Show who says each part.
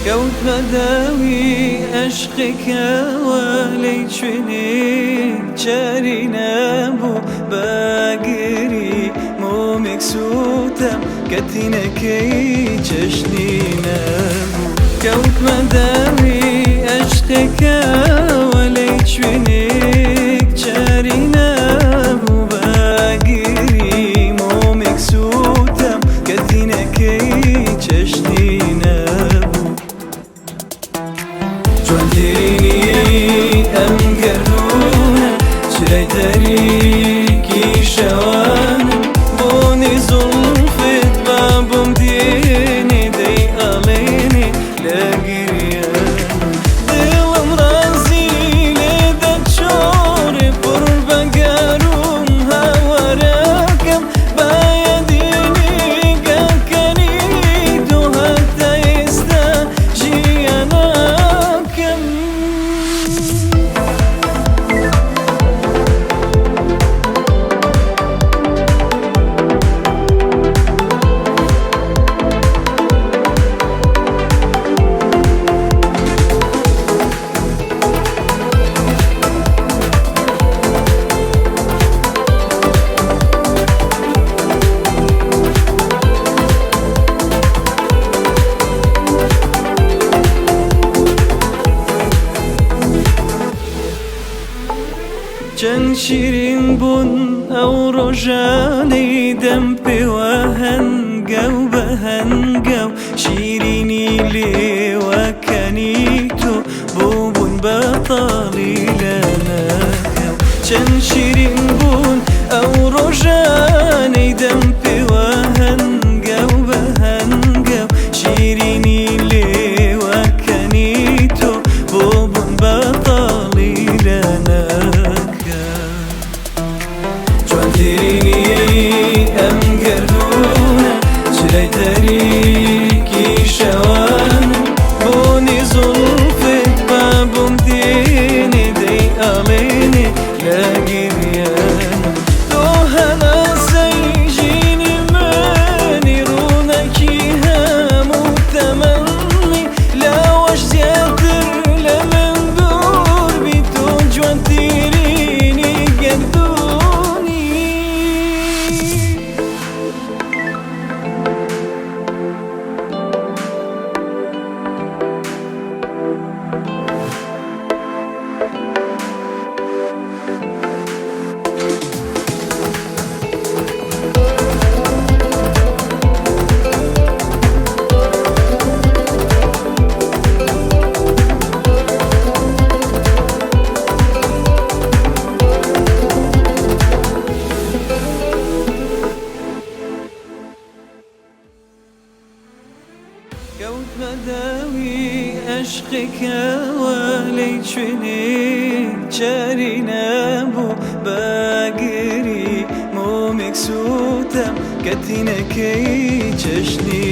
Speaker 1: كوت بداوي عشقك ولي شنيك شاري نابو باقري مو مكسوتم كتنكي جشني نابو كوت بداوي عشقك ولي شنيك شاري نابو باقري مو مكسوتم كتنكي جشني نابو جوانتريني أم قرونا شراي تاريكي شوانا بوني زلفت بابم ديني دي أليني لاقريانا دلم رازي ليدا تشوري قربا قارون هاوراكم بايا ديني قاكني دو حتى يستا جيانا چند شیرین بون او روژانی دمپی و هنگو به هنگو شیرینی لی و کنی تو بون بطالی لنکو چند شیرین بون او روژانی دمپی و هنگو به هنگو شیرینی لی و کنی تو بون بطالی لنکو جوانتريني أم قرونا شراي تاريكي شوانا بوني زلفت بابم ديني دي أليني لاقريانا دوهنا سيجيني ماني رونكي هامو تمني لا واش زيادر لمن دور بيتو جوانتريني قدو كوت بداوي عشقك ولي شنيك شاري نابو باقري مو مكسوتم كتنكي جشني